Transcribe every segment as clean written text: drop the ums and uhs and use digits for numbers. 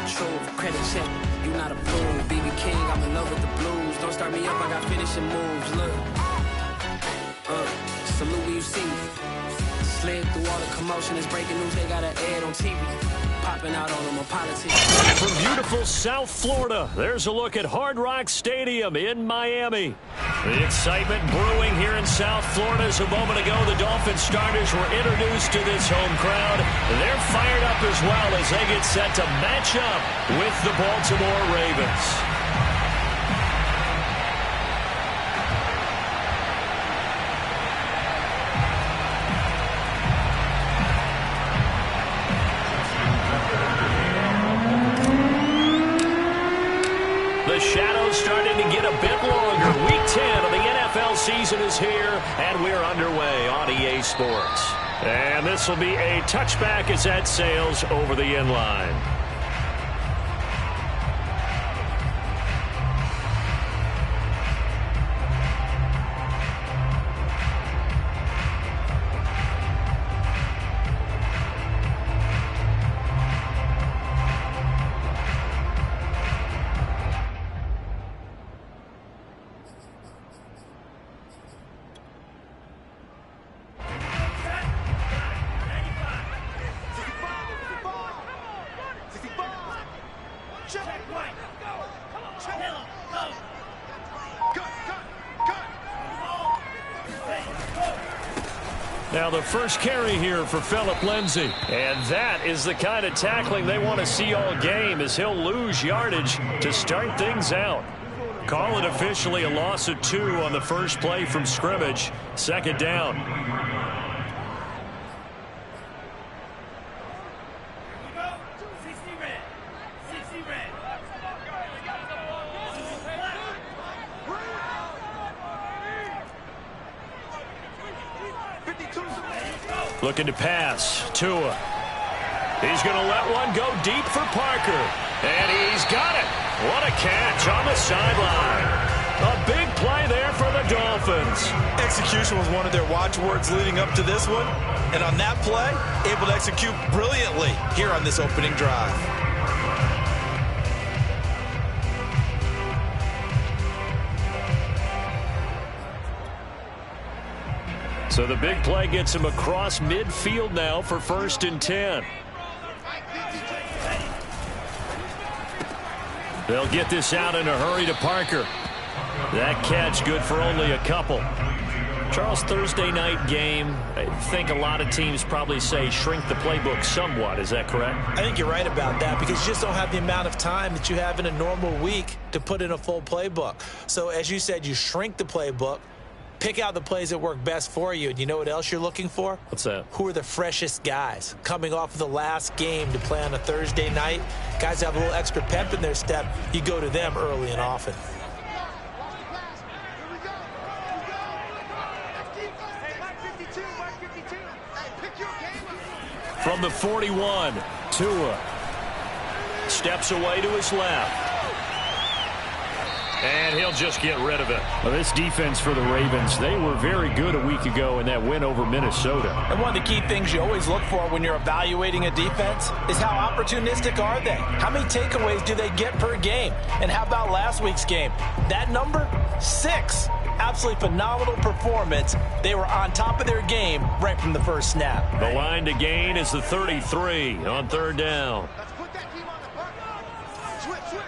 the truth. Credit check, you not approved. BB King, I'm in love with the blues. Don't start me up, I got finishing moves. Look, salute when you see me. Slid through all the commotion, it's breaking news, they got an ad on TV. Popping out on them on politics. From beautiful South Florida, there's a look at Hard Rock Stadium in Miami. The excitement brewing here in South Florida as a moment ago the Dolphins starters were introduced to this home crowd. They're fired up as well as they get set to match up with the Baltimore Ravens. The shadow's starting to get a bit longer. Week 10 of the NFL season is here, and we're underway on EA Sports. And this will be a touchback as that sails over the end line. Now the first carry here for Phillip Lindsay. And that is the kind of tackling they want to see all game as he'll lose yardage to start things out. Call it officially a loss of 2 on the first play from scrimmage. Second down. Looking to pass. Tua. He's going to let one go deep for Parker. And he's got it. What a catch on the sideline. A big play there for the Dolphins. Execution was one of their watchwords leading up to this one. And on that play, able to execute brilliantly here on this opening drive. So the big play gets him across midfield now for 1st and 10. They'll get this out in a hurry to Parker. That catch good for only a couple. Charles, Thursday night game, I think a lot of teams probably say shrink the playbook somewhat. Is that correct? I think you're right about that because you just don't have the amount of time that you have in a normal week to put in a full playbook. So as you said, you shrink the playbook. Pick out the plays that work best for you. And you know what else you're looking for? What's that? Who are the freshest guys coming off of the last game to play on a Thursday night? Guys have a little extra pep in their step. You go to them early and often. From the 41, Tua steps away to his left. And he'll just get rid of it. Well, this defense for the Ravens, they were very good a week ago in that win over Minnesota. And one of the key things you always look for when you're evaluating a defense is how opportunistic are they? How many takeaways do they get per game? And how about last week's game? That number, 6. Absolutely phenomenal performance. They were on top of their game right from the first snap. The line to gain is the 33 on 3rd down. Let's put that team on the park. Switch.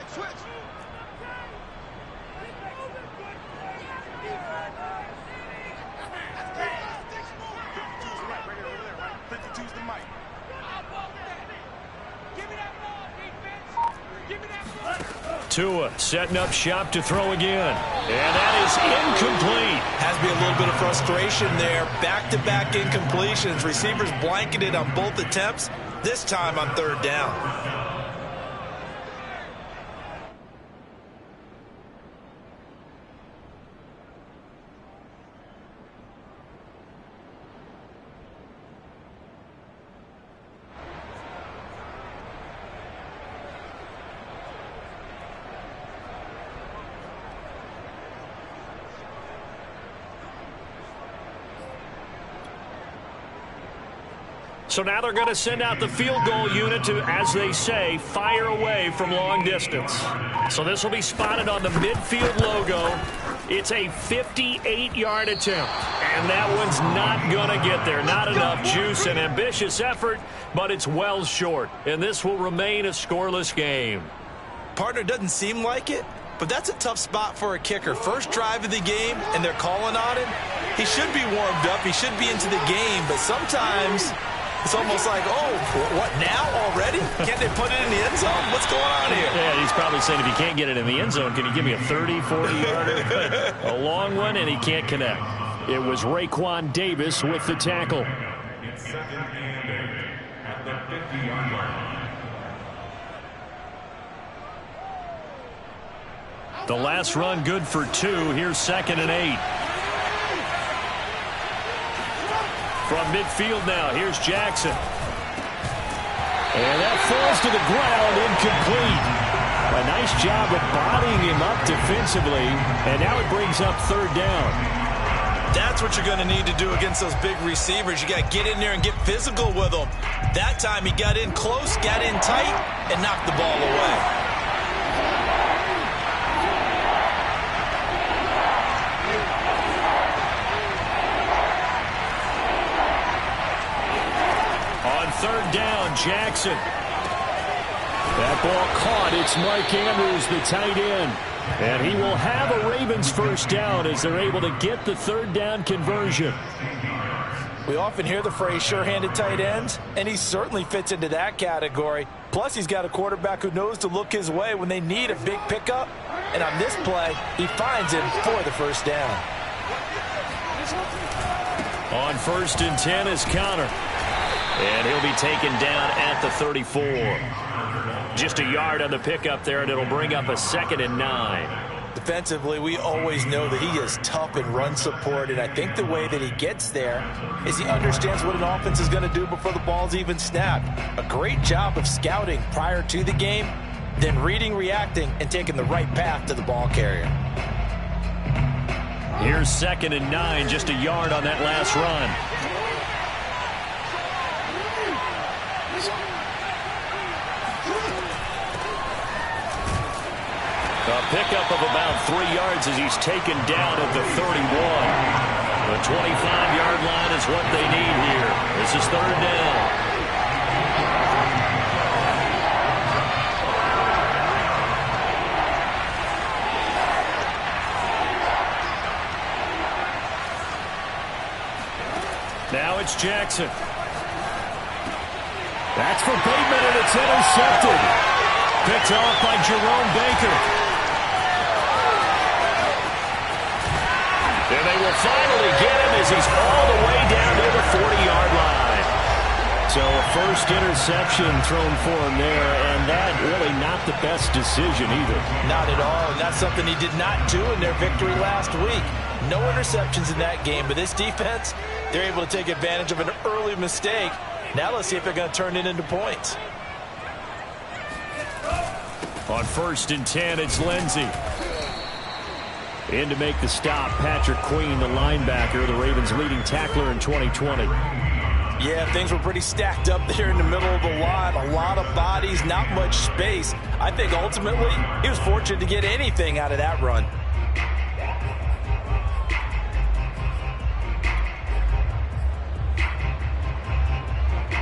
Tua setting up shop to throw again. And that is incomplete. Has to be a little bit of frustration there. Back-to-back incompletions. Receivers blanketed on both attempts, this time on 3rd down. So now they're going to send out the field goal unit to, as they say, fire away from long distance. So this will be spotted on the midfield logo. It's a 58-yard attempt, and that one's not going to get there. Not enough juice, an ambitious effort, but it's well short, and this will remain a scoreless game. Partner, doesn't seem like it, but that's a tough spot for a kicker. First drive of the game, and they're calling on him. He should be warmed up. He should be into the game, but sometimes it's almost like, oh, what, now already? Can't they put it in the end zone? What's going on here? Yeah, he's probably saying if he can't get it in the end zone, can you give me a 30, 40-yarder? A long one, and he can't connect. It was Raekwon Davis with the tackle. It's second and 8 at the 50-yard line. The last run good for 2. Here's second and 8. From midfield now, here's Jackson. And that falls to the ground, incomplete. A nice job of bodying him up defensively, and now it brings up third down. That's what you're going to need to do against those big receivers. You got to get in there and get physical with them. That time he got in close, got in tight, and knocked the ball away. Third down, Jackson. That ball caught. It's Mike Andrews, the tight end. And he will have a Ravens first down as they're able to get the third down conversion. We often hear the phrase sure-handed tight ends, and he certainly fits into that category. Plus, he's got a quarterback who knows to look his way when they need a big pickup. And on this play, he finds him for the first down. On 1st and 10 is Connor. And he'll be taken down at the 34. Just a yard on the pickup there, and it'll bring up a 2nd and 9. Defensively, we always know that he is tough in run support, and I think the way that he gets there is he understands what an offense is going to do before the ball's even snapped. A great job of scouting prior to the game, then reading, reacting, and taking the right path to the ball carrier. Here's 2nd and 9, just a yard on that last run. A pickup of about 3 yards as he's taken down at the 31. The 25-yard line is what they need here. This is third down. Now it's Jackson. That's for Bateman, and it's intercepted. Picked off by Jerome Baker. And they will finally get him as he's all the way down to the 40-yard line. So a first interception thrown for him there, and that really not the best decision either. Not at all, and that's something he did not do in their victory last week. No interceptions in that game, but this defense, they're able to take advantage of an early mistake. Now let's see if they're going to turn it into points. On 1st and 10, it's Lindsey. In to make the stop, Patrick Queen, the linebacker, the Ravens' leading tackler in 2020. Yeah, things were pretty stacked up there in the middle of the line. A lot of bodies, not much space. I think ultimately he was fortunate to get anything out of that run.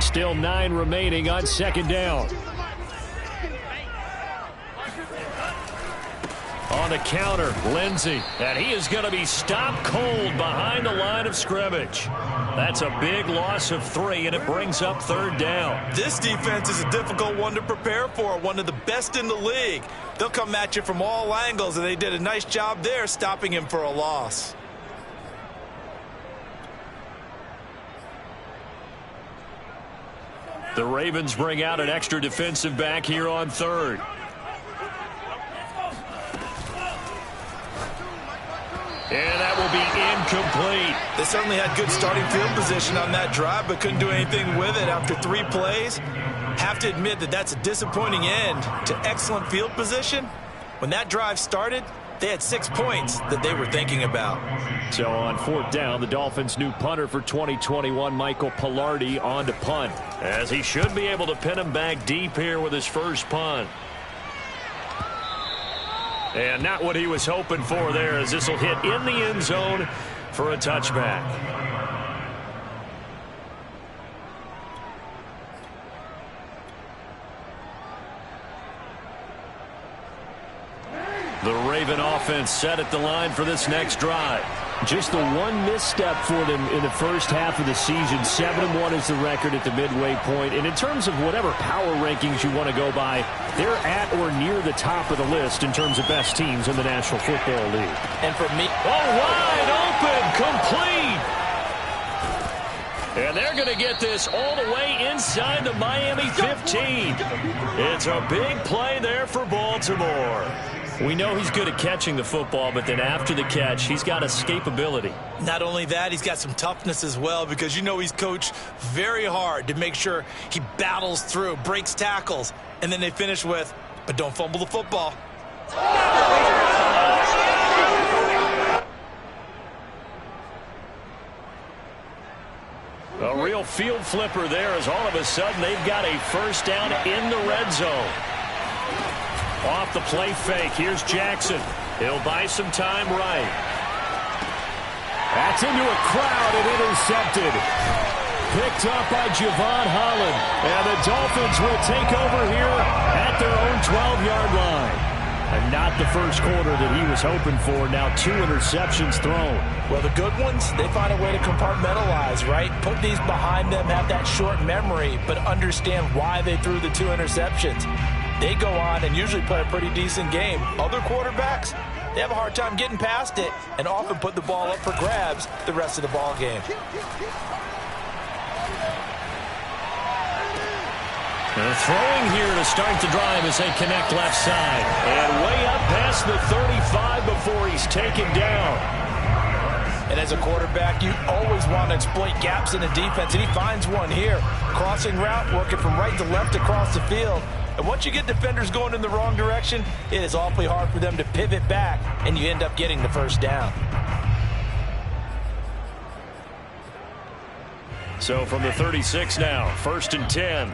Still 9 remaining on 2nd down. On the counter, Lindsey, and he is going to be stopped cold behind the line of scrimmage. That's a big loss of 3, and it brings up third down. This defense is a difficult one to prepare for, one of the best in the league. They'll come at you from all angles, and they did a nice job there stopping him for a loss. The Ravens bring out an extra defensive back here on 3rd. And that will be incomplete. They certainly had good starting field position on that drive, but couldn't do anything with it after 3 plays. Have to admit that that's a disappointing end to excellent field position. When that drive started, They had 6 points that they were thinking about. So on 4th down, the Dolphins' new punter for 2021, Michael Pilardi, on to punt. As he should be able to pin him back deep here with his first punt. And not what he was hoping for there, as this will hit in the end zone for a touchback. The Raven offense set at the line for this next drive. Just the one misstep for them in the first half of the season. 7-1 is the record at the midway point. And in terms of whatever power rankings you want to go by, they're at or near the top of the list in terms of best teams in the National Football League. And for me, wide open, complete. And they're going to get this all the way inside the Miami 15. It's a big play there for Baltimore. We know he's good at catching the football, but then after the catch, he's got escapability. Not only that, he's got some toughness as well, because you know he's coached very hard to make sure he battles through, breaks tackles, and then they finish with, but don't fumble the football. A real field flipper there, as all of a sudden they've got a first down in the red zone. Off the play fake, here's Jackson. He'll buy some time right. That's into a crowd and intercepted. Picked up by Javon Holland. And the Dolphins will take over here at their own 12-yard line. And not the first quarter that he was hoping for. Now 2 interceptions thrown. well, the good ones, they find a way to compartmentalize, right? Put these behind them, have that short memory, but understand why they threw the 2 interceptions. They go on and usually play a pretty decent game. Other quarterbacks, they have a hard time getting past it and often put the ball up for grabs the rest of the ball game. They're throwing here to start the drive as they connect left side. And way up past the 35 before he's taken down. And as a quarterback, you always want to exploit gaps in the defense, and he finds one here. Crossing route, working from right to left across the field. And once you get defenders going in the wrong direction, it is awfully hard for them to pivot back, and you end up getting the first down. So from the 36 now, 1st and 10.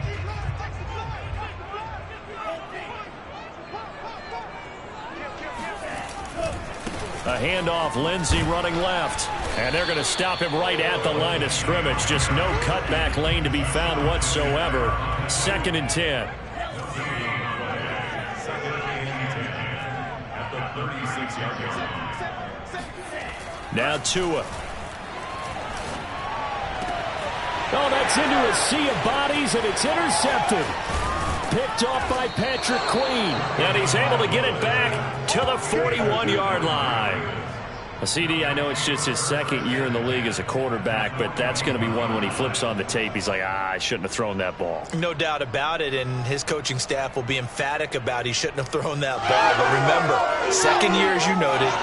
A handoff, Lindsey running left. And they're going to stop him right at the line of scrimmage. Just no cutback lane to be found whatsoever. 2nd and 10. Now Tua. Oh, that's into a sea of bodies, and it's intercepted. Picked off by Patrick Queen. And he's able to get it back to the 41-yard line. CD, I know it's just his 2nd year in the league as a quarterback, but that's going to be one when he flips on the tape. He's like, I shouldn't have thrown that ball. No doubt about it, and his coaching staff will be emphatic about he shouldn't have thrown that ball. But remember, 2nd year, as you noted,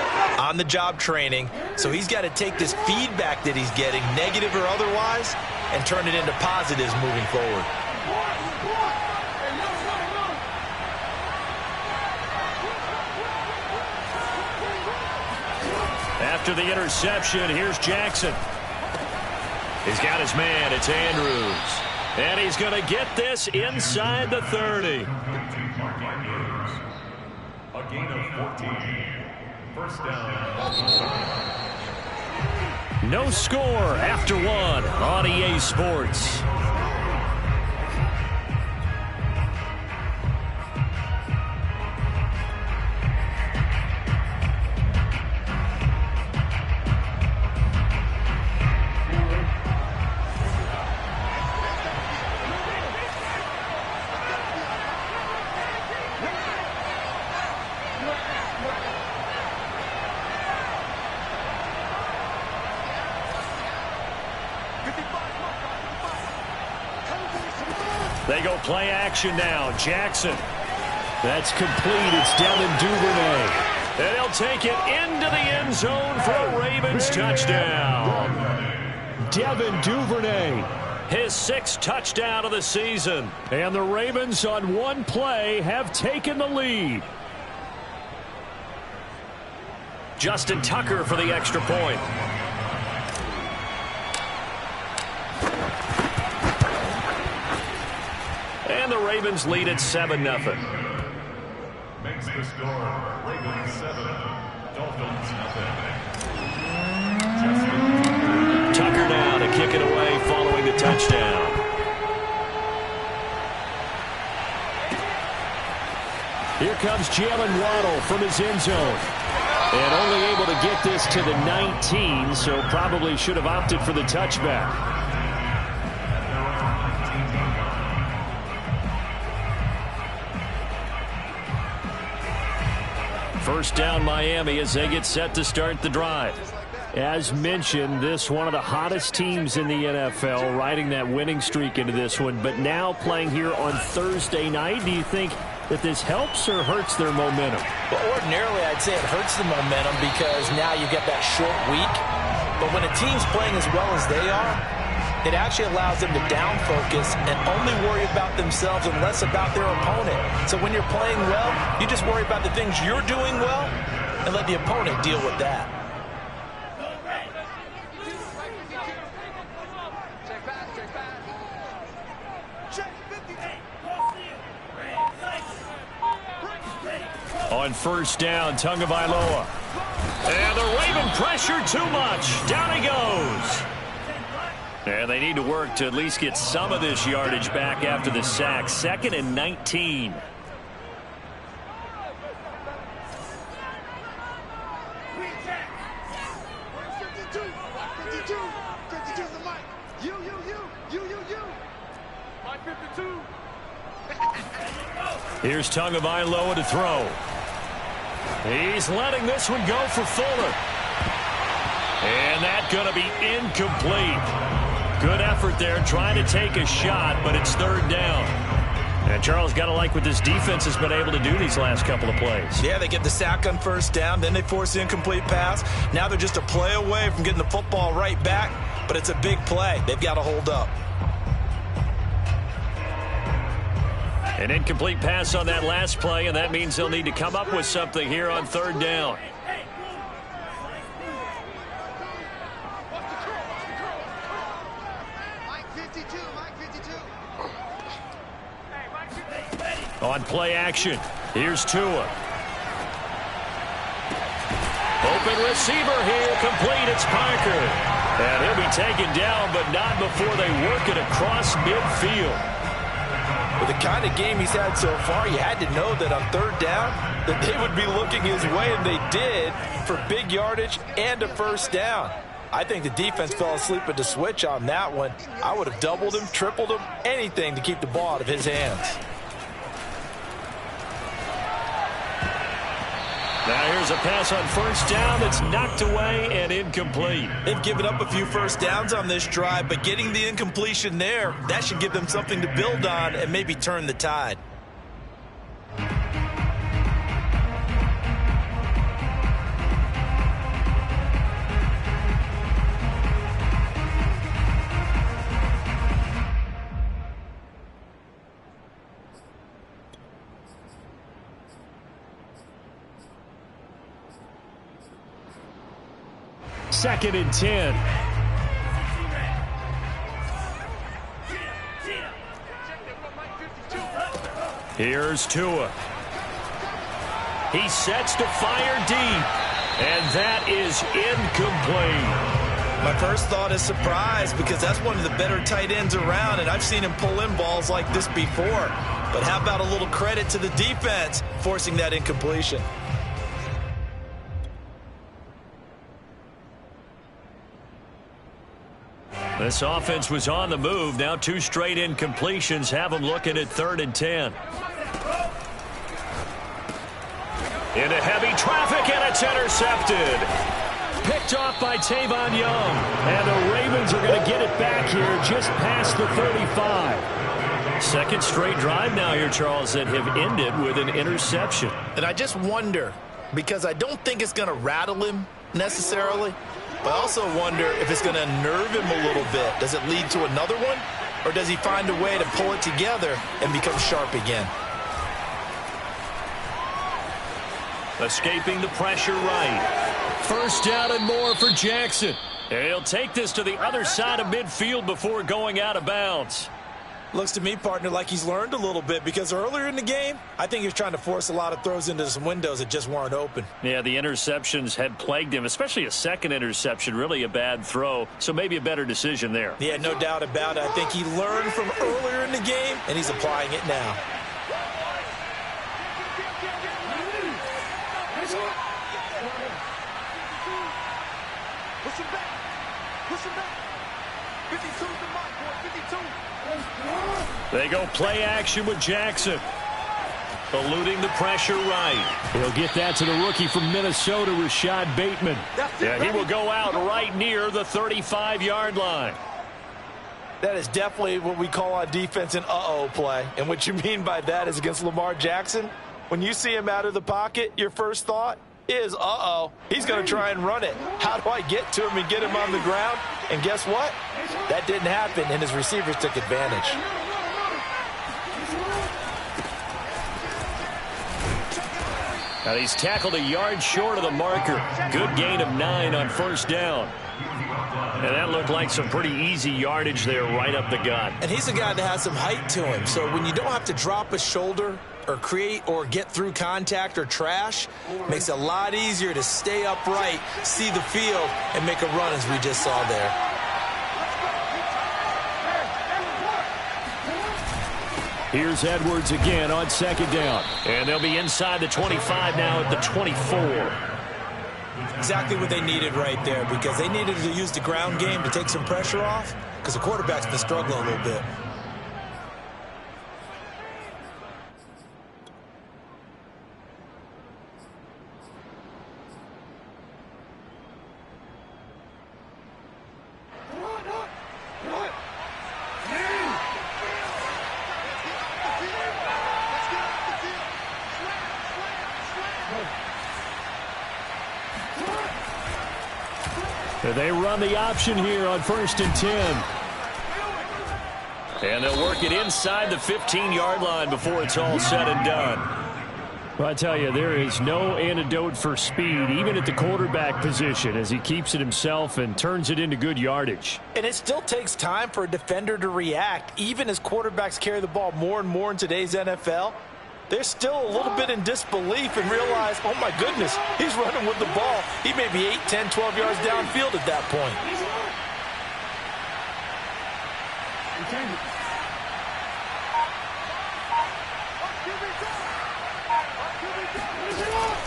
on-the-job training, so he's got to take this feedback that he's getting, negative or otherwise, and turn it into positives moving forward. After the interception, here's Jackson. He's got his man. It's Andrews. And he's going to get this inside the 30. A gain of 14. First down. No score after 1 on EA Sports. They go play action now. Jackson. That's complete. It's Devin Duvernay. And he'll take it into the end zone for a Ravens touchdown. Devin Duvernay. His 6th touchdown of the season. And the Ravens on one play have taken the lead. Justin Tucker for the extra point. And the Ravens lead at 7-0. Makes the score Ravens 7, Dolphins 0. Tucker now to kick it away following the touchdown. Here comes Jalen Waddle from his end zone. And only able to get this to the 19, so probably should have opted for the touchback. First down Miami as they get set to start the drive. As mentioned, this one of the hottest teams in the NFL, riding that winning streak into this one, but now playing here on Thursday night. Do you think that this helps or hurts their momentum? Well, ordinarily I'd say it hurts the momentum because now you get that short week. But when a team's playing as well as they are, it actually allows them to down focus and only worry about themselves and less about their opponent. So when you're playing well, you just worry about the things you're doing well and let the opponent deal with that. On first down, Tagovailoa. And the Raven pressure too much. Down he goes. And they need to work to at least get some of this yardage back after the sack. 2nd and 19. Here's Tagovailoa to throw. He's letting this one go for Fuller. And that's going to be incomplete. Good effort there, trying to take a shot, but it's 3rd down. And Charles, got to like what this defense has been able to do these last couple of plays. Yeah, they get the sack on first down, then they force the incomplete pass. Now they're just a play away from getting the football right back, but it's a big play. They've got to hold up. An incomplete pass on that last play, and that means they'll need to come up with something here on 3rd down. On play action, here's Tua. Open receiver here, complete, it's Parker. And he'll be taken down, but not before they work it across midfield. With the kind of game he's had so far, you had to know that on 3rd down, that they would be looking his way, and they did, for big yardage and a first down. I think the defense fell asleep at the switch on that one. I would have doubled him, tripled him, anything to keep the ball out of his hands. Now here's a pass on first down that's knocked away and incomplete. They've given up a few first downs on this drive, but getting the incompletion there, that should give them something to build on and maybe turn the tide. Second and 10. Here's Tua. He sets to fire deep, and that is incomplete. My first thought is surprise, because that's one of the better tight ends around, and I've seen him pull in balls like this before. But how about a little credit to the defense forcing that incompletion? This offense was on the move. Now 2 straight incompletions have them looking at 3rd and 10. Into heavy traffic, and it's intercepted. Picked off by Tavon Young. And the Ravens are going to get it back here just past the 35. Second straight drive now here, Charles, that have ended with an interception. And I just wonder, because I don't think it's going to rattle him necessarily, but I also wonder if it's going to nerve him a little bit. Does it lead to another one? Or does he find a way to pull it together and become sharp again? Escaping the pressure right. First down and more for Jackson. He'll take this to the other side of midfield before going out of bounds. Looks to me, partner, like he's learned a little bit, because earlier in the game, I think he was trying to force a lot of throws into some windows that just weren't open. Yeah, the interceptions had plagued him, especially a second interception, really a bad throw, so maybe a better decision there. Yeah, no doubt about it. I think he learned from earlier in the game, and he's applying it now. Push him back. Push him back. 52's the mark, boy. 52. They go play action with Jackson. Eluding the pressure right. He'll get that to the rookie from Minnesota, Rashad Bateman. Yeah, he will go out right near the 35-yard line. That is definitely what we call on defense an uh-oh play. And what you mean by that is against Lamar Jackson, when you see him out of the pocket, your first thought is, uh-oh, he's going to try and run it. How do I get to him and get him on the ground? And guess what? That didn't happen, and his receivers took advantage. And he's tackled a yard short of the marker. Good gain of 9 on first down. And that looked like some pretty easy yardage there right up the gut. And he's a guy that has some height to him, so when you don't have to drop a shoulder or create or get through contact or trash, makes it a lot easier to stay upright, see the field, and make a run as we just saw there. Here's Edwards again on second down. And they'll be inside the 25 now at the 24. Exactly what they needed right there, because they needed to use the ground game to take some pressure off, because the quarterback's been struggling a little bit. They run the option here on 1st and 10. And they'll work it inside the 15-yard line before it's all said and done. Well, I tell you, there is no antidote for speed, even at the quarterback position, as he keeps it himself and turns it into good yardage. And it still takes time for a defender to react, even as quarterbacks carry the ball more and more in today's NFL. They're still a little bit in disbelief and realize, oh my goodness, he's running with the ball. He may be 8, 10, 12 yards downfield at that point.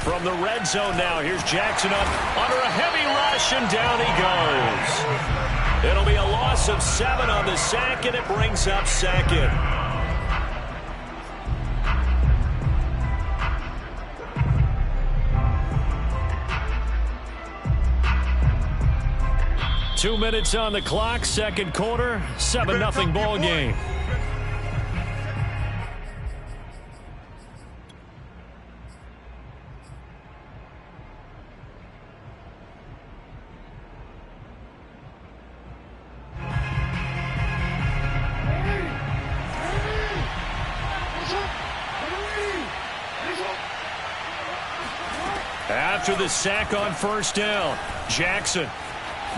From the red zone now, here's Jackson up under a heavy rush, and down he goes. It'll be a loss of 7 on the sack, and it brings up second. Two minutes on the clock, second quarter, 7-0 ball game. After the sack on first down, Jackson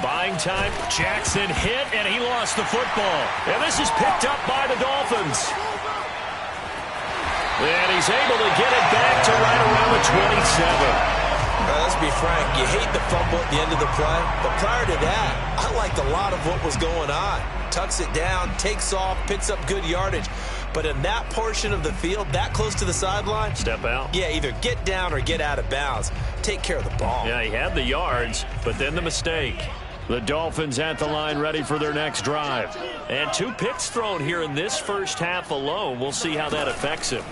buying time. Jackson hit, and he lost the football. And this is picked up by the Dolphins. And he's able to get it back to right around the 27. Let's be frank, you hate the fumble at the end of the play, but prior to that, I liked a lot of what was going on. Tucks it down, takes off, picks up good yardage. But in that portion of the field, that close to the sideline, step out. Yeah, either get down or get out of bounds. Take care of the ball. Yeah, he had the yards, but then the mistake. The Dolphins at the line ready for their next drive. And 2 picks thrown here in this first half alone. We'll see how that affects him.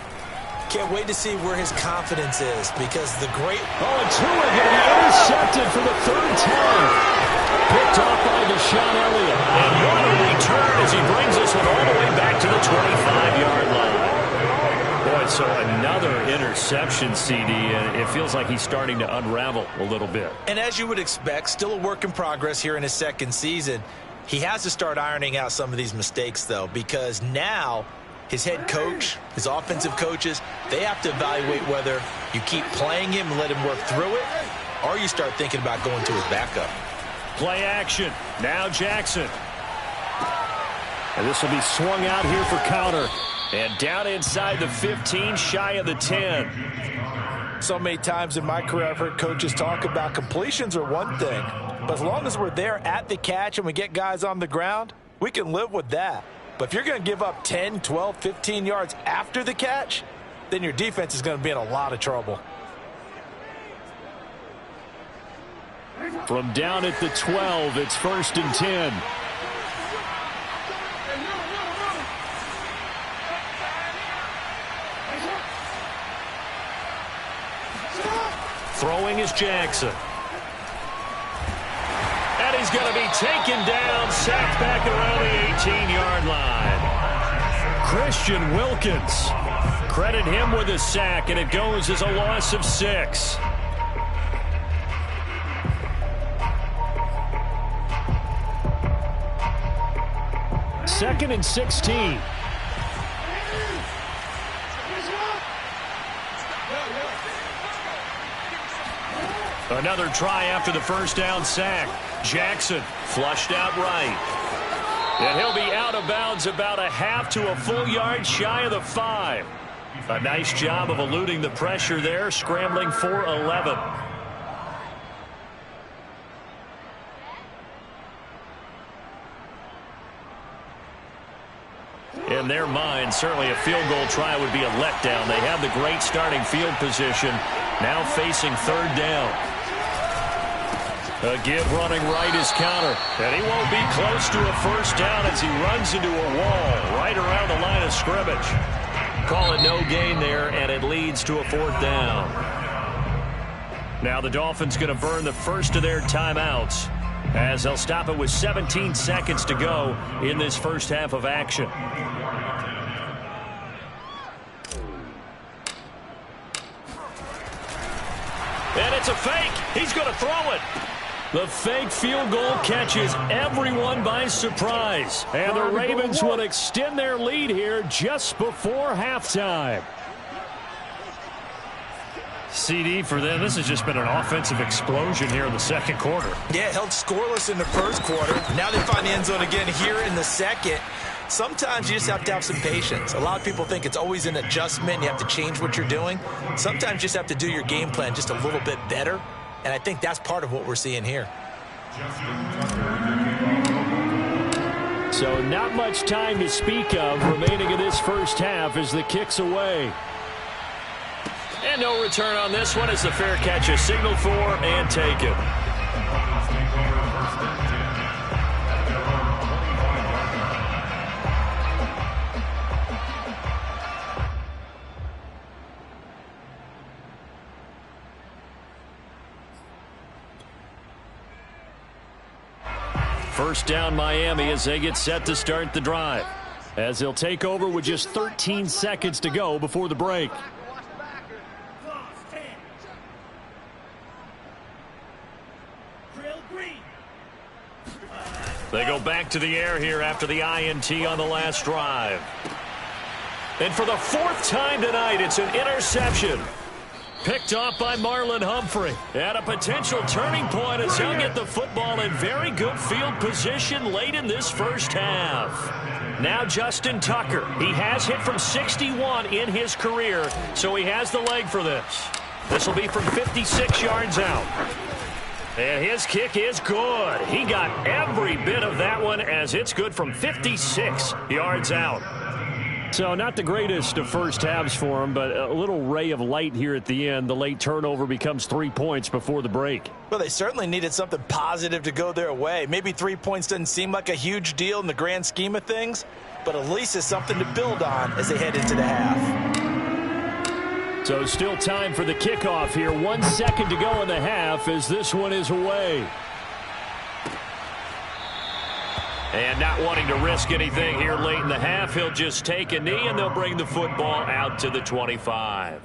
Can't wait to see where his confidence is, because the great... Oh, and 2 are going to be intercepted for the 3rd time. Picked off by Deshaun Elliott. And what a return as he brings us all the way back to the 25-yard line. Boy, so another interception, CD, and it feels like he's starting to unravel a little bit. And as you would expect, still a work in progress here in his second season. He has to start ironing out some of these mistakes, though, because now his head coach, his offensive coaches, they have to evaluate whether You keep playing him and let him work through it, or you start thinking about going to his backup. Play action. Now Jackson. And this will be swung out here for counter. And down inside the 15, shy of the 10. So many times in my career, I've heard coaches talk about completions are one thing. But as long as we're there at the catch and we get guys on the ground, we can live with that. But if you're going to give up 10, 12, 15 yards after the catch, then your defense is going to be in a lot of trouble. From down at the 12, it's 1st and 10. Throwing is Jackson. And he's going to be taken down, sacked back around the 18-yard line. Christian Wilkins. Credit him with a sack, and it goes as a loss of 6. Second and 16. Another try after the first down sack. Jackson flushed out right. And he'll be out of bounds about a half to a full yard shy of the 5. A nice job of eluding the pressure there, scrambling for 11. In their mind, certainly a field goal try would be a letdown. They have the great starting field position, now facing 3rd down. A give running right is counter, and he won't be close to a first down as he runs into a wall right around the line of scrimmage. Call it no gain there, and it leads to a 4th down. Now the Dolphins going to burn the first of their timeouts as they'll stop it with 17 seconds to go in this first half of action. And it's a fake. He's going to throw it. The fake field goal catches everyone by surprise. And the Ravens will extend their lead here just before halftime. CD for them. This has just been an offensive explosion here in the second quarter. Yeah, held scoreless in the first quarter. Now they find the end zone again here in the second. Sometimes you just have to have some patience. A lot of people think it's always an adjustment. You have to change what you're doing. Sometimes you just have to do your game plan just a little bit better. And I think that's part of what we're seeing here. So not much time to speak of remaining in this first half as the kick's away. And no return on this one as the fair catch is signaled for and taken. First down Miami as they get set to start the drive. As they'll take over with just 13 seconds to go before the break. They go back to the air here after the INT on the last drive. And for the 4th time tonight, it's an interception. Picked off by Marlon Humphrey. At a potential turning point as he'll get the football in very good field position late in this first half. Now Justin Tucker. He has hit from 61 in his career, so he has the leg for this. This will be from 56 yards out. And his kick is good. He got every bit of that one as it's good from 56 yards out. So not the greatest of first halves for him, but a little ray of light here at the end. The late turnover becomes 3 points before the break. Well, they certainly needed something positive to go their way. Maybe 3 points doesn't seem like a huge deal in the grand scheme of things, but at least it's something to build on as they head into the half. So still time for the kickoff here. 1 second to go in the half as this one is away. And not wanting to risk anything here late in the half, he'll just take a knee and they'll bring the football out to the 25.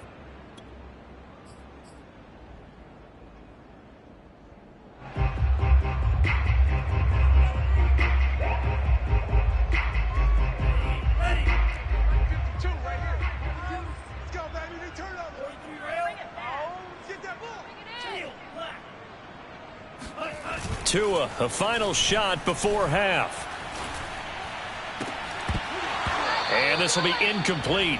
Tua, a final shot before half. And this will be incomplete.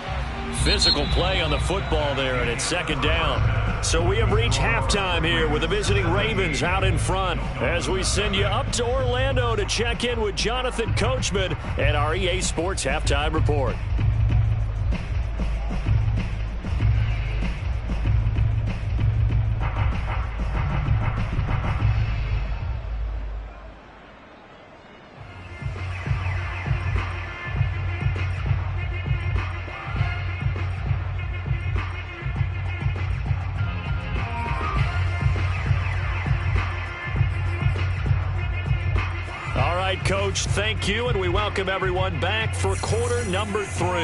Physical play on the football there, and it's second down. So we have reached halftime here with the visiting Ravens out in front as we send you up to Orlando to check in with Jonathan Coachman and our EA Sports Halftime Report. Coach, thank you, and we welcome everyone back for quarter number 3.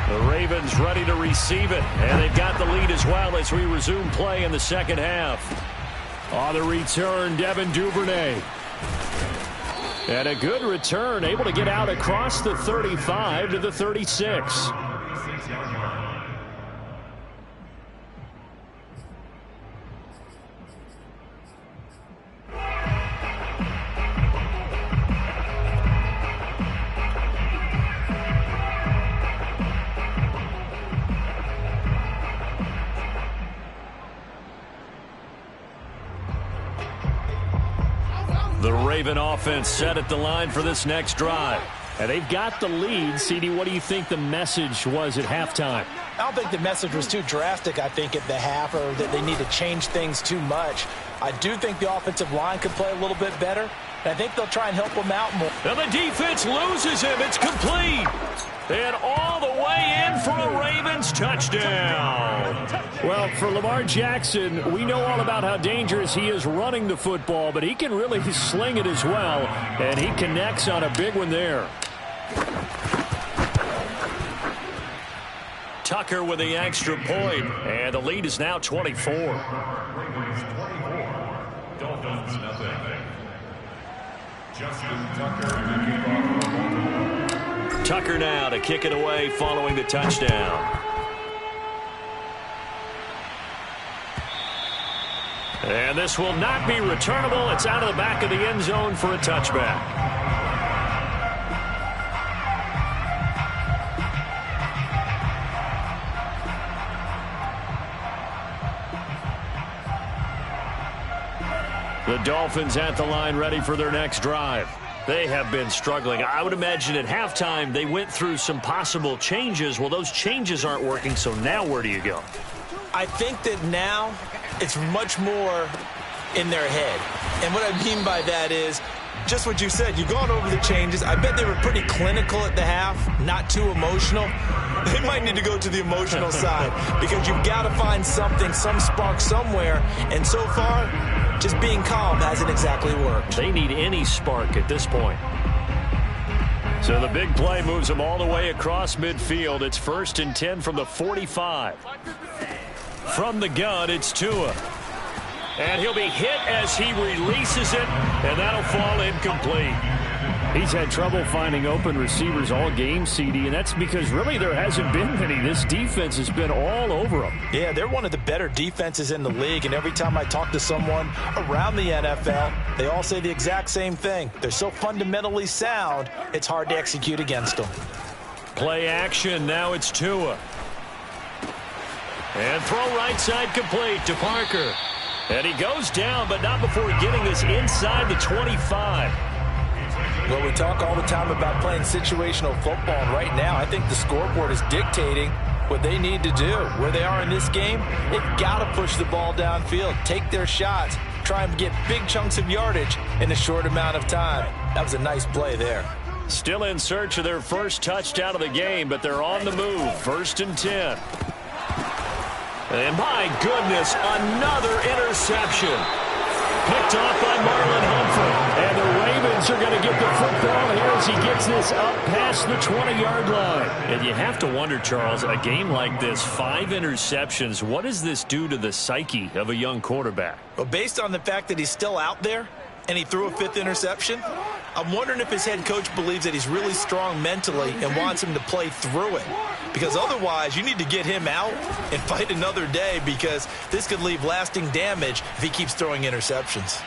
The Ravens ready to receive it, and they've got the lead as well as we resume play in the second half. On the return, Devin Duvernay. And a good return, able to get out across the 35 to the 36. The Raven offense set at the line for this next drive. And they've got the lead. CD, what do you think the message was at halftime? I don't think the message was too drastic, I think, at the half, or that they need to change things too much. I do think the offensive line could play a little bit better, and I think they'll try and help them out more. And the defense loses him. It's complete. And all the way in for a Ravens touchdown. Well, for Lamar Jackson, we know all about how dangerous he is running the football, but he can really sling it as well, and he connects on a big one there. Tucker with the extra point, and the lead is now 24. Ravens 24, Dolphins nothing. Justin Tucker in the kickoff. Tucker now to kick it away following the touchdown. And this will not be returnable. It's out of the back of the end zone for a touchback. The Dolphins at the line ready for their next drive. They have been struggling. I would imagine at halftime they went through some possible changes. Well, those changes aren't working, so now where do you go? I think that now it's much more in their head. And what I mean by that is just what you said. You've gone over the changes. I bet they were pretty clinical at the half, not too emotional. They might need to go to the emotional side because you've got to find something, some spark somewhere. And so far, just being calm hasn't exactly worked. They need any spark at this point. So the big play moves them all the way across midfield. It's 1st and 10 from the 45. From the gun, it's Tua. And he'll be hit as he releases it, and that'll fall incomplete. He's had trouble finding open receivers all game, CD, and that's because really there hasn't been many. This defense has been all over them. Yeah, they're one of the better defenses in the league, and every time I talk to someone around the NFL, they all say the exact same thing. They're so fundamentally sound, it's hard to execute against them. Play action, now it's Tua. And throw right side complete to Parker. And he goes down, but not before getting this inside the 25. Well, we talk all the time about playing situational football, and right now I think the scoreboard is dictating what they need to do. Where they are in this game, they've got to push the ball downfield, take their shots, try and get big chunks of yardage in a short amount of time. That was a nice play there. Still in search of their first touchdown of the game, but they're on the move. 1st and 10. And my goodness, another interception. Picked off by Marlon Humphrey. And the Ravens are going to get the football here as he gets this up past the 20-yard line. And you have to wonder, Charles, a game like this, 5 interceptions, what does this do to the psyche of a young quarterback? Well, based on the fact that he's still out there and he threw a 5th interception, I'm wondering if his head coach believes that he's really strong mentally and wants him to play through it. Because otherwise, you need to get him out and fight another day, because this could leave lasting damage if he keeps throwing interceptions.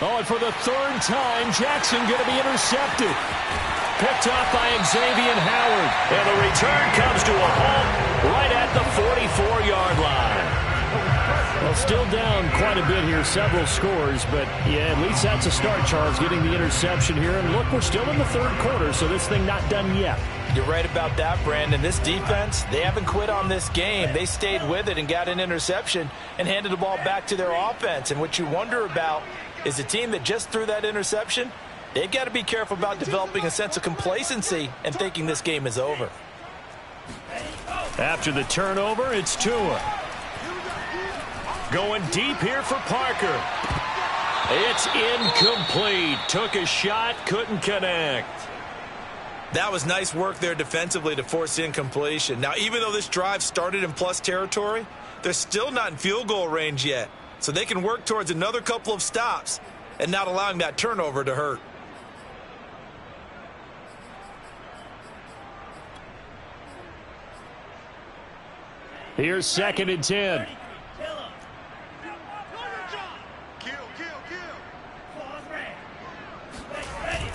Oh, and for the third time, Jackson going to be intercepted. Picked off by Xavier Howard. And the return comes to a halt right at the 44-yard line. Well, still down quite a bit here, several scores, but yeah, at least that's a start, Charles, getting the interception here. And look, we're still in the third quarter, so this thing not done yet. You're right about that, Brandon. This defense, they haven't quit on this game. They stayed with it and got an interception and handed the ball back to their offense. And what you wonder about is the team that just threw that interception, they've got to be careful about developing a sense of complacency and thinking this game is over. After the turnover, it's Tua. Going deep here for Parker. It's incomplete. Took a shot, couldn't connect. That was nice work there defensively to force incompletion. Now, even though this drive started in plus territory, they're still not in field goal range yet. So they can work towards another couple of stops and not allowing that turnover to hurt. Here's 2nd and 10.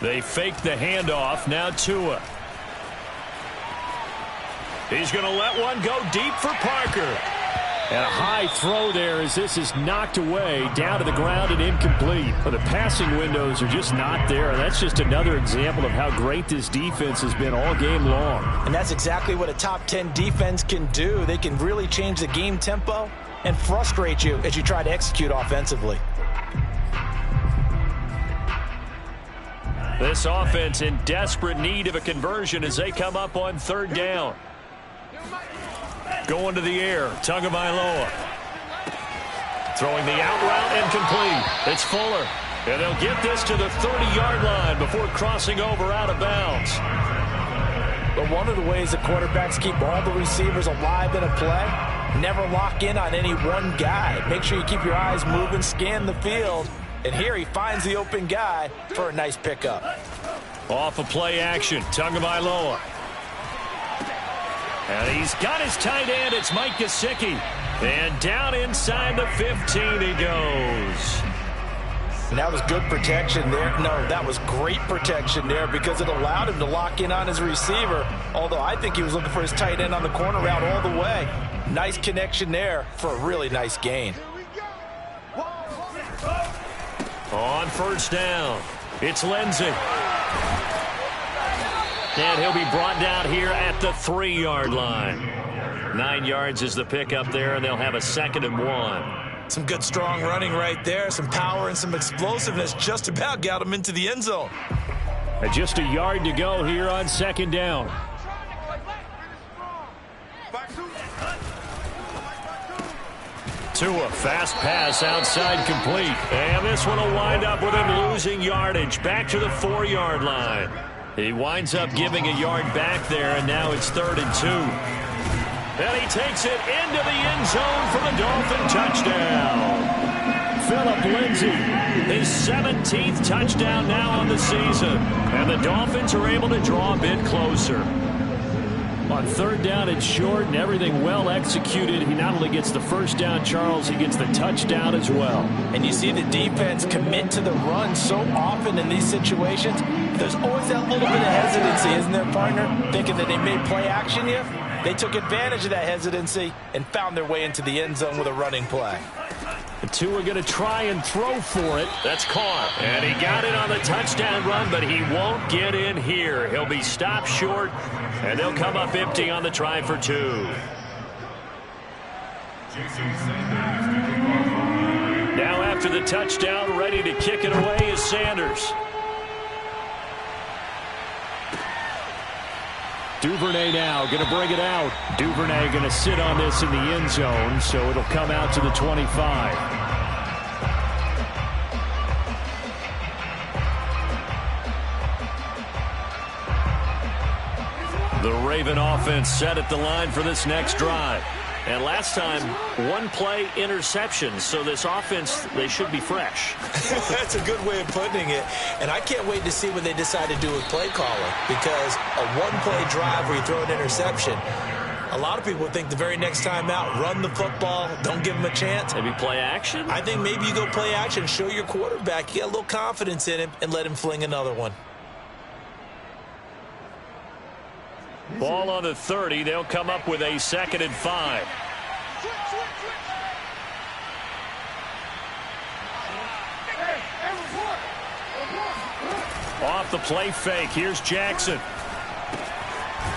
They fake the handoff. Now Tua. He's going to let one go deep for Parker. And a high throw there as this is knocked away, down to the ground and incomplete. But the passing windows are just not there. And that's just another example of how great this defense has been all game long. And that's exactly what a top 10 defense can do. They can really change the game tempo and frustrate you as you try to execute offensively. This offense in desperate need of a conversion as they come up on 3rd down. Going to the air, Tagovailoa. Throwing the out route incomplete. It's Fuller. And they'll get this to the 30-yard line before crossing over out of bounds. But one of the ways that quarterbacks keep all the receivers alive in a play, never lock in on any one guy. Make sure you keep your eyes moving, scan the field. And here he finds the open guy for a nice pickup. Off of play action, Tagovailoa. And he's got his tight end. It's Mike Gesicki. And down inside the 15 he goes. And that was good protection there. No, that was great protection there because it allowed him to lock in on his receiver. Although I think he was looking for his tight end on the corner route all the way. Nice connection there for a really nice gain. On 1st down, it's Lindsey. And he'll be brought down here at the 3-yard line. 9 yards is the pickup there, and they'll have a 2nd and 1. Some good, strong running right there. Some power and some explosiveness just about got him into the end zone. And just a yard to go here on 2nd down. Tua, fast pass outside complete. And this one will wind up with him losing yardage back to the 4-yard line. He winds up giving a yard back there, and now it's 3rd and 2. And he takes it into the end zone for the Dolphin touchdown. Phillip Lindsay. His 17th touchdown now on the season. And the Dolphins are able to draw a bit closer. On 3rd down and short and everything well executed, he not only gets the 1st down, Charles, he gets the touchdown as well. And you see the defense commit to the run so often in these situations. There's always that little bit of hesitancy, isn't there, partner? Thinking that they may play action you. They took advantage of that hesitancy and found their way into the end zone with a running play. The two are going to try and throw for it. That's caught. And he got it on the touchdown run, but he won't get in here. He'll be stopped short, and they'll come up empty on the try for 2. Now after the touchdown, ready to kick it away is Sanders. Duvernay now going to bring it out. Duvernay going to sit on this in the end zone, so it'll come out to the 25. The Raven offense set at the line for this next drive. And last time, one play interception. So this offense, they should be fresh. That's a good way of putting it. And I can't wait to see what they decide to do with play calling, because a one-play drive where you throw an interception, a lot of people think the very next time out, run the football, don't give them a chance. Maybe play action? I think maybe you go play action, show your quarterback, you get a little confidence in him, and let him fling another one. Ball on the 30. They'll come up with a 2nd and 5. Off the play fake. Here's Jackson.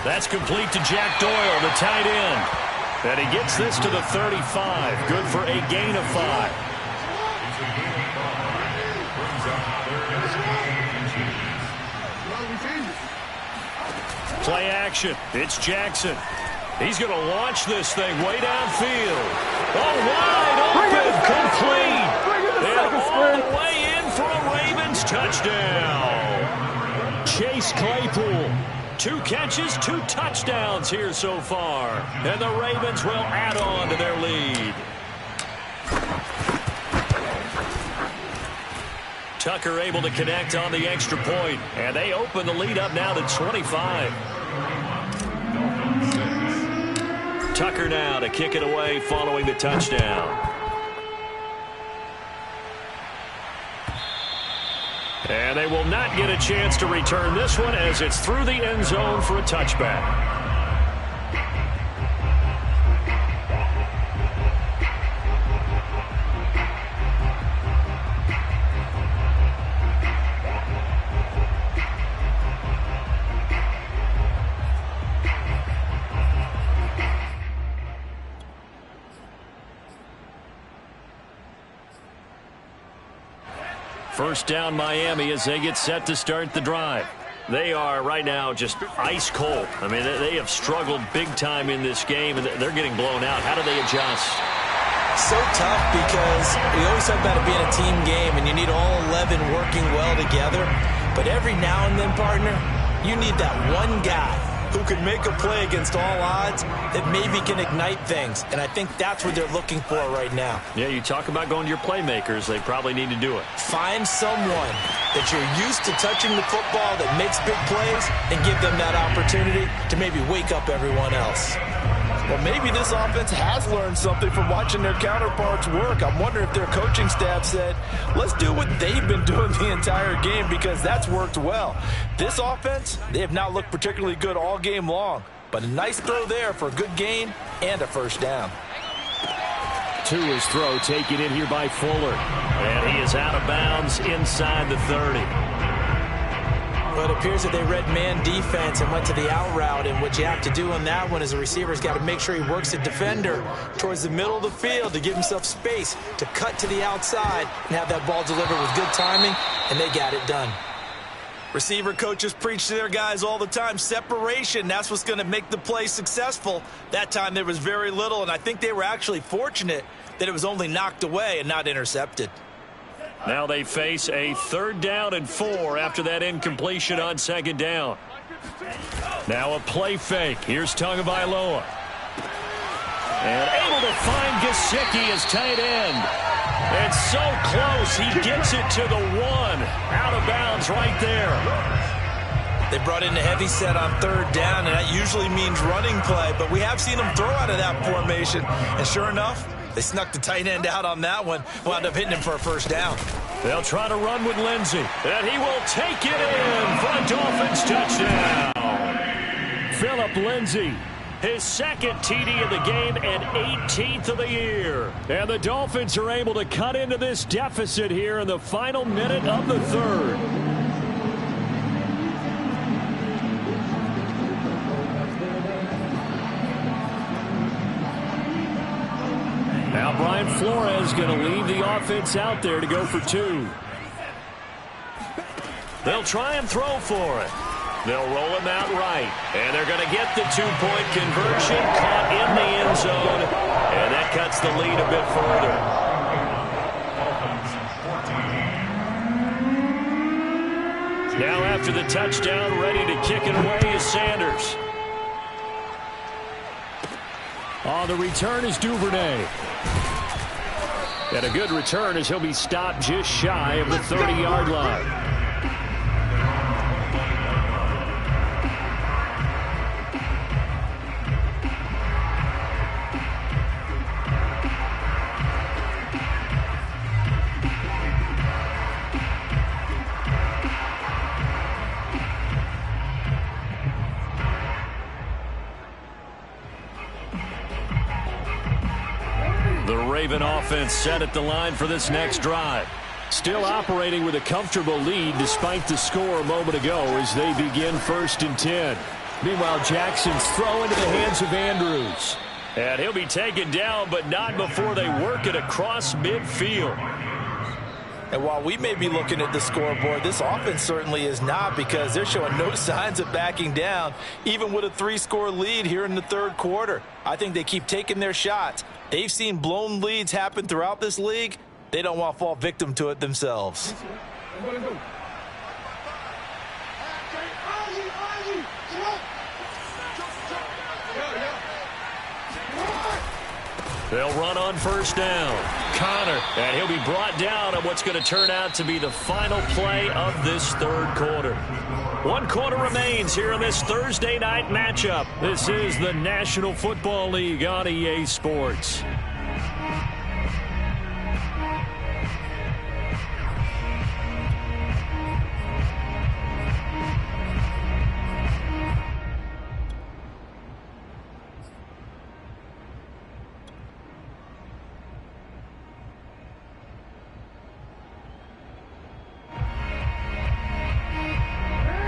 That's complete to Jack Doyle, the tight end. And he gets this to the 35. Good for a gain of 5. Play action. It's Jackson. He's going to launch this thing way downfield. Oh, wide open, complete. And all the way in for a Ravens touchdown. Chase Claypool. 2 catches, 2 touchdowns here so far. And the Ravens will add on to their lead. Tucker able to connect on the extra point, and they open the lead up now to 25. Tucker now to kick it away following the touchdown. And they will not get a chance to return this one as it's through the end zone for a touchback. First down Miami as they get set to start the drive. They are right now just ice cold. I mean, they have struggled big time in this game, and they're getting blown out. How do they adjust? So tough, because we always talk about it being a team game, and you need all 11 working well together. But every now and then, partner, you need that one guy who can make a play against all odds that maybe can ignite things. And I think that's what they're looking for right now. Yeah, you talk about going to your playmakers. They probably need to do it. Find someone that you're used to touching the football that makes big plays and give them that opportunity to maybe wake up everyone else. Well, maybe this offense has learned something from watching their counterparts work. I'm wondering if their coaching staff said, let's do what they've been doing the entire game, because that's worked well. This offense, they have not looked particularly good all game long, but a nice throw there for a good gain and a first down. To his throw, taken in here by Fuller. And he is out of bounds inside the 30. But it appears that they read man defense and went to the out route, and what you have to do on that one is a receiver's got to make sure he works the defender towards the middle of the field to give himself space to cut to the outside and have that ball delivered with good timing, and they got it done. Receiver coaches preach to their guys all the time. Separation, that's what's going to make the play successful. That time there was very little, and I think they were actually fortunate that it was only knocked away and not intercepted. Now they face a 3rd down and 4 after that incompletion on 2nd down. Now a play fake. Here's Tagovailoa. And able to find Gesicki as tight end. And so close, he gets it to the 1. Out of bounds right there. They brought in a heavy set on 3rd down, and that usually means running play, but we have seen them throw out of that formation. And sure enough, they snuck the tight end out on that one, wound up hitting him for a first down. They'll try to run with Lindsey, and he will take it in for a Dolphins touchdown. Phillip Lindsey, his 2nd TD of the game and 18th of the year. And the Dolphins are able to cut into this deficit here in the final minute of the 3rd. Now Brian Flores going to leave the offense out there to go for 2. They'll try and throw for it. They'll roll him out right. And they're going to get the 2-point conversion, caught in the end zone. And that cuts the lead a bit further. Now after the touchdown, ready to kick it away is Sanders. On the return is Duvernay. And a good return as he'll be stopped just shy of the 30-yard line. The Raven offense set at the line for this next drive. Still operating with a comfortable lead despite the score a moment ago as they begin 1st and 10. Meanwhile, Jackson's throw into the hands of Andrews. And he'll be taken down, but not before they work it across midfield. And while we may be looking at the scoreboard, this offense certainly is not, because they're showing no signs of backing down, even with a 3-score lead here in the 3rd quarter. I think they keep taking their shots. They've seen blown leads happen throughout this league. They don't want to fall victim to it themselves. They'll run on 1st down. Connor, and he'll be brought down on what's going to turn out to be the final play of this 3rd quarter. 1 quarter remains here in this Thursday night matchup. This is the National Football League on EA Sports.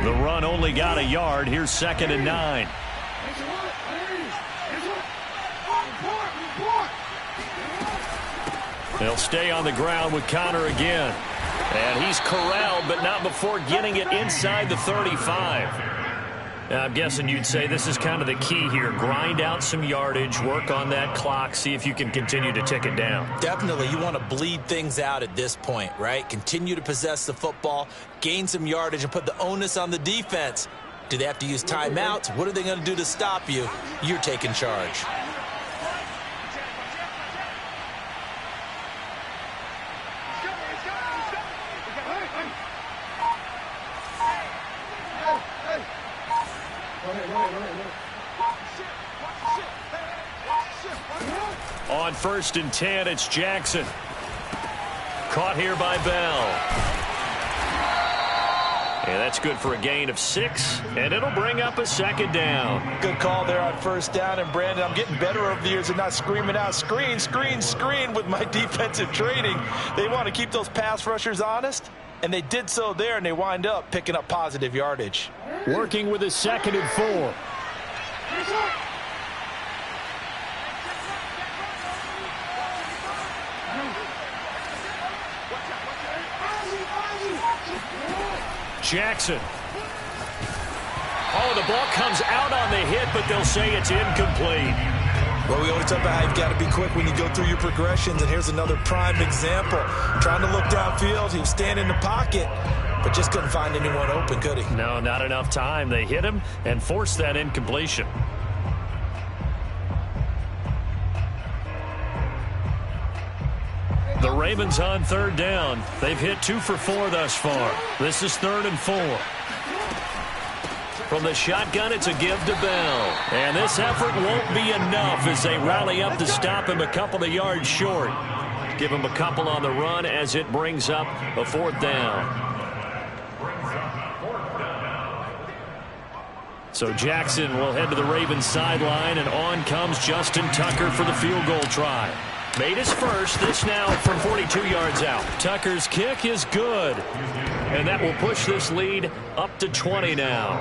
The run only got a yard. Here's 2nd and 9. They'll stay on the ground with Connor again. And he's corralled, but not before getting it inside the 35. Now, I'm guessing you'd say this is kind of the key here. Grind out some yardage, work on that clock, see if you can continue to tick it down. Definitely. You want to bleed things out at this point, right? Continue to possess the football, gain some yardage, and put the onus on the defense. Do they have to use timeouts? What are they going to do to stop you? You're taking charge. On 1st and 10, it's Jackson. Caught here by Bell. And that's good for a gain of 6, and it'll bring up a 2nd down. Good call there on 1st down, and Brandon, I'm getting better over the years and not screaming out, screen, screen, screen with my defensive training. They want to keep those pass rushers honest, and they did so there, and they wind up picking up positive yardage. Working with a 2nd and 4. Jackson. Oh, the ball comes out on the hit, but they'll say it's incomplete. Well, we always talk about how you've got to be quick when you go through your progressions, and here's another prime example. Trying to look downfield, he was standing in the pocket, but just couldn't find anyone open, could he? No, not enough time. They hit him and forced that incompletion. The Ravens on 3rd down. They've hit 2 for 4 thus far. This is 3rd and 4. From the shotgun, it's a give to Bell. And this effort won't be enough as they rally up to stop him a couple of yards short. Give him a couple on the run as it brings up a 4th down. So Jackson will head to the Ravens sideline, and on comes Justin Tucker for the field goal try. Made his first, this now from 42 yards out. Tucker's kick is good, and that will push this lead up to 20 now.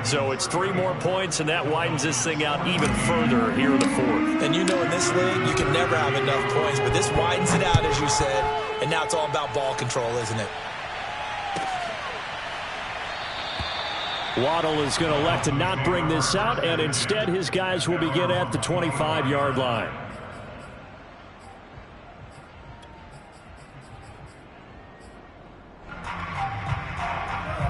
So it's 3 more points, and that widens this thing out even further here in the 4th. And you know, in this league, you can never have enough points, but this widens it out, as you said, and now it's all about ball control, isn't it? Waddle is going to elect to not bring this out, and instead his guys will begin at the 25-yard line.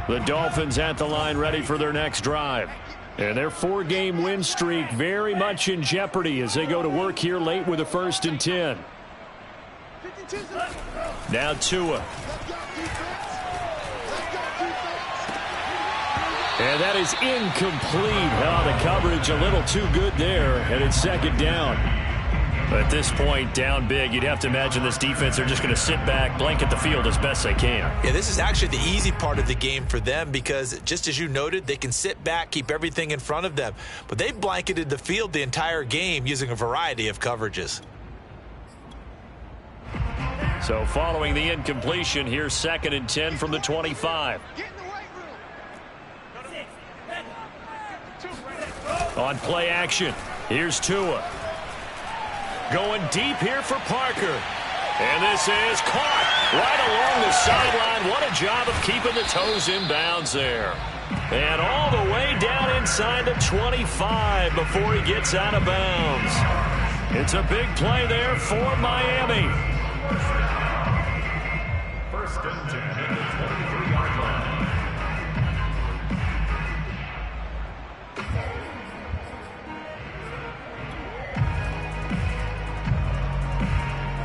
The Dolphins at the line ready for their next drive. And their 4-game win streak very much in jeopardy as they go to work here late with a 1st and 10. Now Tua. And that is incomplete. Oh, the coverage a little too good there, and it's 2nd down. At this point, down big, you'd have to imagine this defense, they're just going to sit back, blanket the field as best they can. Yeah, this is actually the easy part of the game for them because, just as you noted, they can sit back, keep everything in front of them. But they blanketed the field the entire game using a variety of coverages. So following the incompletion, here's 2nd and 10 from the 25. On play action, here's Tua. Going deep here for Parker. And this is caught right along the sideline. What a job of keeping the toes in bounds there. And all the way down inside the 25 before he gets out of bounds. It's a big play there for Miami. 1st and 10 at the 23-yard line.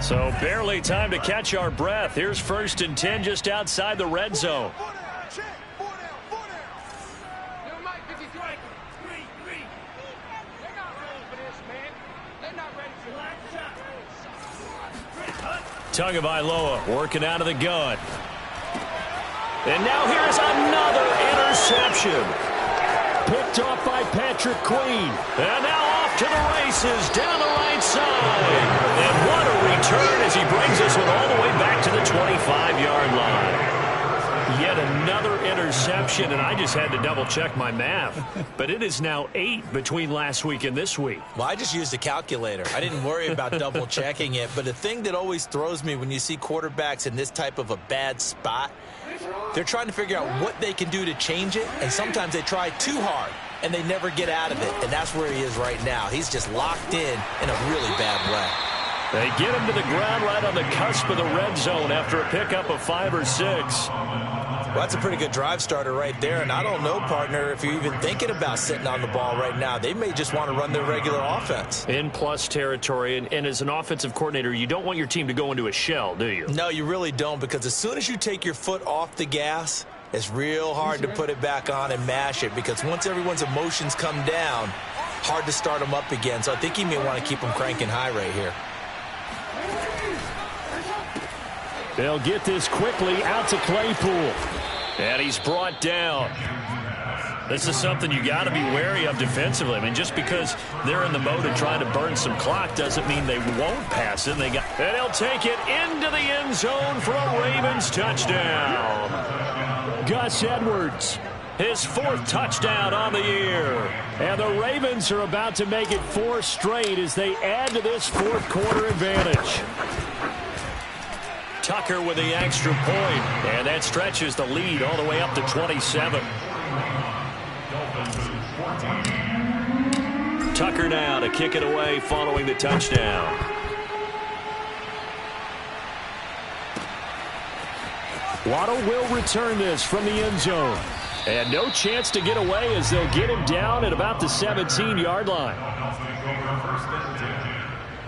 So barely time to catch our breath. Here's 1st and 10 just outside the red zone. Tagovailoa working out of the gun. And now here's another interception. Picked off by Patrick Queen. And now off to the races down the right side. And what a return as he brings us one all the way back to the 25-yard line. Yet another interception, and I just had to double-check my math. But it is now 8 between last week and this week. Well, I just used a calculator. I didn't worry about double-checking it. But the thing that always throws me when you see quarterbacks in this type of a bad spot, they're trying to figure out what they can do to change it, and sometimes they try too hard, and they never get out of it. And that's where he is right now. He's just locked in a really bad way. They get him to the ground right on the cusp of the red zone after a pickup of 5 or 6. Well, that's a pretty good drive starter right there, and I don't know, partner, if you're even thinking about sitting on the ball right now. They may just want to run their regular offense. In plus territory, and as an offensive coordinator, you don't want your team to go into a shell, do you? No, you really don't, because as soon as you take your foot off the gas, it's real hard to put it back on and mash it, because once everyone's emotions come down, hard to start them up again. So I think he may want to keep them cranking high right here. They'll get this quickly out to Claypool. And he's brought down. This is something you got to be wary of defensively. I mean, just because they're in the mode of trying to burn some clock doesn't mean they won't pass it. And he'll take it into the end zone for a Ravens touchdown. Gus Edwards. His 4th touchdown on the year. And the Ravens are about to make it 4 straight as they add to this 4th quarter advantage. Tucker with the extra point, and that stretches the lead all the way up to 27. Tucker now to kick it away following the touchdown. Waddle will return this from the end zone. And no chance to get away as they'll get him down at about the 17-yard line. First and 10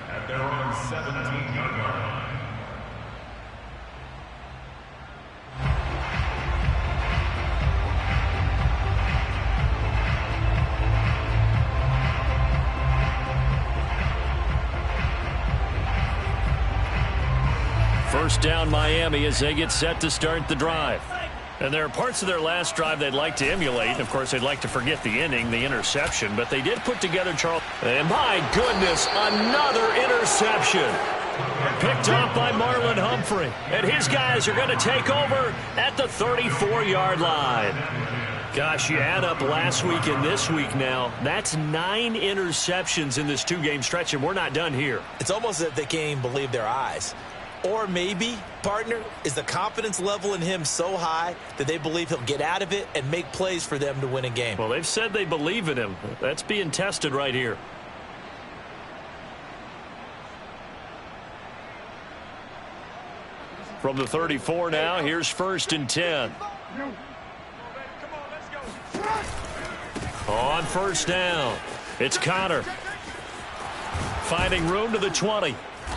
at their own 17-yard line. First down Miami as they get set to start the drive. And there are parts of their last drive they'd like to emulate. Of course, they'd like to forget the inning, the interception. But they did put together, Charles. And my goodness, another interception. Picked off by Marlon Humphrey. And his guys are going to take over at the 34-yard line. Gosh, you add up last week and this week now. That's 9 interceptions in this 2-game stretch, and we're not done here. It's almost as if they can't even believe their eyes. Or maybe, partner, is the confidence level in him so high that they believe he'll get out of it and make plays for them to win a game. Well, they've said they believe in him. That's being tested right here. From the 34 now, here's 1st and 10. On first down, it's Connor. Finding room to the 20.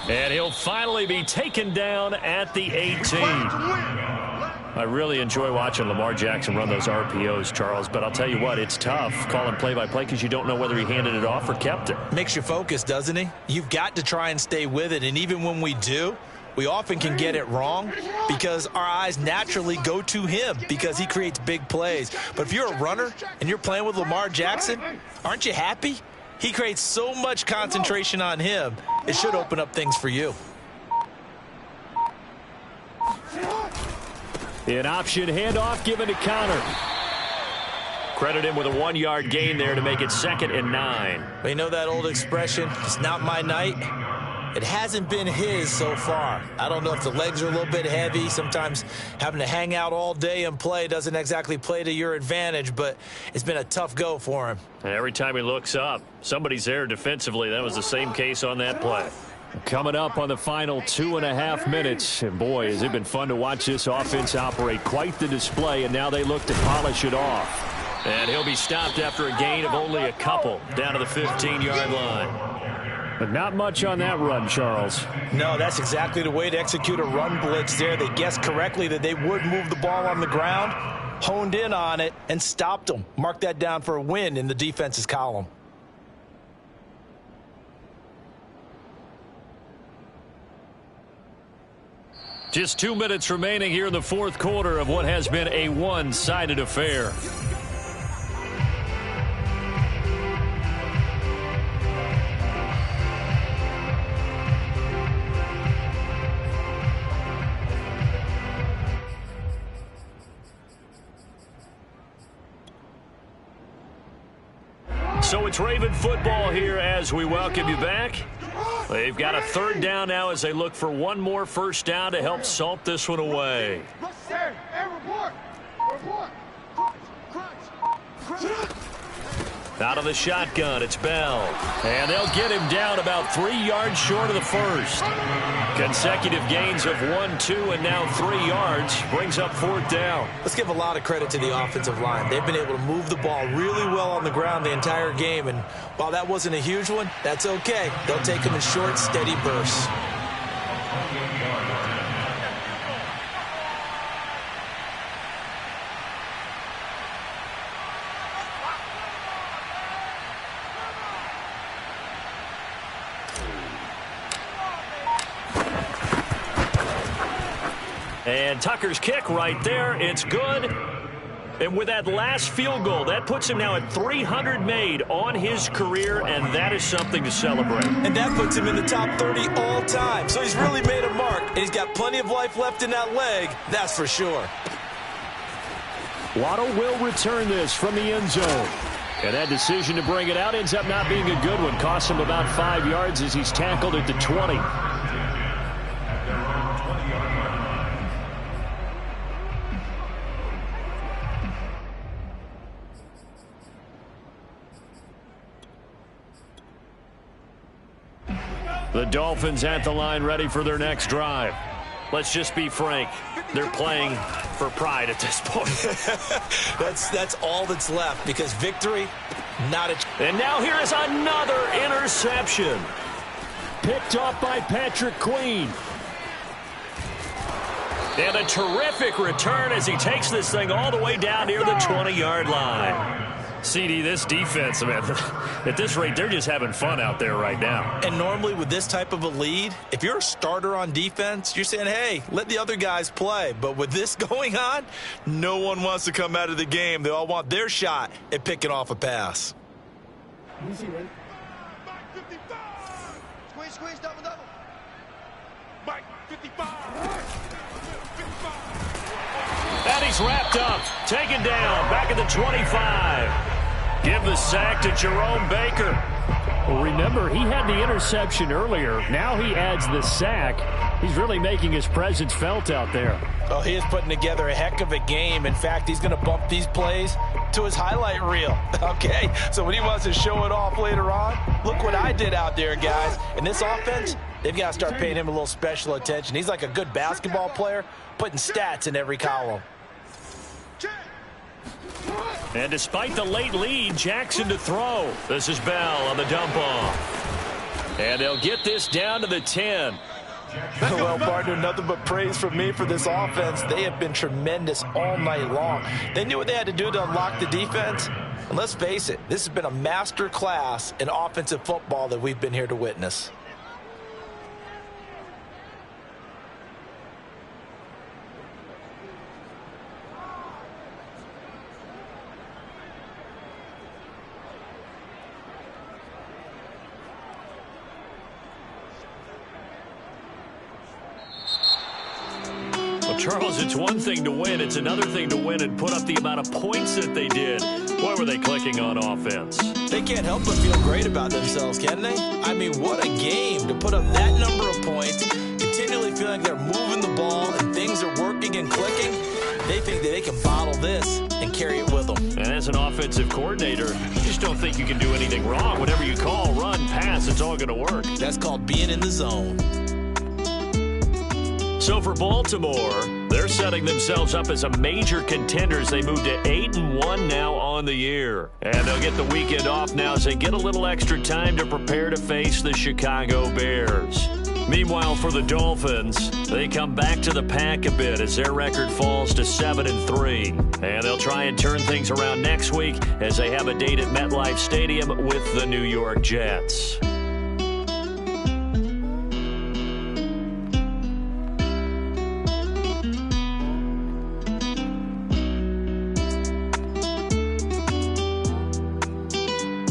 And he'll finally be taken down at the 18. I really enjoy watching Lamar Jackson run those RPOs, Charles, but I'll tell you what, it's tough calling play-by-play because you don't know whether he handed it off or kept it. Makes you focus, doesn't he? You've got to try and stay with it, and even when we do, we often can get it wrong because our eyes naturally go to him because he creates big plays. But if you're a runner and you're playing with Lamar Jackson, aren't you happy? He creates so much concentration on him, it should open up things for you. An option handoff given to Connor. Credit him with a 1-yard gain there to make it 2nd and 9. But you know that old expression, it's not my night? It hasn't been his so far. I don't know if the legs are a little bit heavy. Sometimes having to hang out all day and play doesn't exactly play to your advantage, but it's been a tough go for him. And every time he looks up, somebody's there defensively. That was the same case on that play. Coming up on the final 2.5 minutes. And boy, has it been fun to watch this offense operate. Quite the display, and now they look to polish it off. And he'll be stopped after a gain of only a couple down to the 15-yard line. But not much on that run, Charles. No, that's exactly the way to execute a run blitz there. They guessed correctly that they would move the ball on the ground, honed in on it, and stopped them. Mark that down for a win in the defense's column. Just 2 minutes remaining here in the fourth quarter of what has been a one-sided affair. So it's Raven football here as we welcome you back. They've got a 3rd down now as they look for one more first down to help salt this one away. Out of the shotgun, it's Bell. And they'll get him down about 3 yards short of the first. Consecutive gains of 1, 2, and now 3 yards brings up 4th down. Let's give a lot of credit to the offensive line. They've been able to move the ball really well on the ground the entire game. And while that wasn't a huge one, that's okay. They'll take them in short, steady bursts. And Tucker's kick right there. It's good. And with that last field goal, that puts him now at 300 made on his career, and that is something to celebrate. And that puts him in the top 30 all time. So he's really made a mark, and he's got plenty of life left in that leg, that's for sure. Waddle will return this from the end zone. And that decision to bring it out ends up not being a good one. Costs him about 5 yards as he's tackled at the 20. The Dolphins at the line ready for their next drive. Let's just be frank. They're playing for pride at this point. That's all that's left because victory, not a... And now here is another interception. Picked off by Patrick Queen. And a terrific return as he takes this thing all the way down near the 20-yard line. CD, this defense, man, at this rate, they're just having fun out there right now. And normally with this type of a lead, if you're a starter on defense, you're saying, hey, let the other guys play. But with this going on, no one wants to come out of the game. They all want their shot at picking off a pass. Squeeze, double. Mike, 55. And he's wrapped up, taken down, back at the 25. Give the sack to Jerome Baker. Well, remember, he had the interception earlier. Now he adds the sack. He's really making his presence felt out there. Oh, he is putting together a heck of a game. In fact, he's going to bump these plays to his highlight reel. Okay, so when he wants to show it off later on, look what I did out there, guys. In this offense, they've got to start paying him a little special attention. He's like a good basketball player, putting stats in every column. And despite the late lead, Jackson to throw. This is Bell on the dump off. And they'll get this down to the 10. Well, partner, nothing but praise from me for this offense. They have been tremendous all night long. They knew what they had to do to unlock the defense. And let's face it, this has been a master class in offensive football that we've been here to witness. Charles, it's one thing to win. It's another thing to win and put up the amount of points that they did. Boy, were they clicking on offense. They can't help but feel great about themselves, can they? I mean, what a game to put up that number of points, continually feeling they're moving the ball and things are working and clicking. They think that they can bottle this and carry it with them. And as an offensive coordinator, you just don't think you can do anything wrong. Whatever you call, run, pass, it's all going to work. That's called being in the zone. So for Baltimore, they're setting themselves up as a major contender as they move to 8-1 now on the year. And they'll get the weekend off now as they get a little extra time to prepare to face the Chicago Bears. Meanwhile, for the Dolphins, they come back to the pack a bit as their record falls to 7-3. And they'll try and turn things around next week as they have a date at MetLife Stadium with the New York Jets.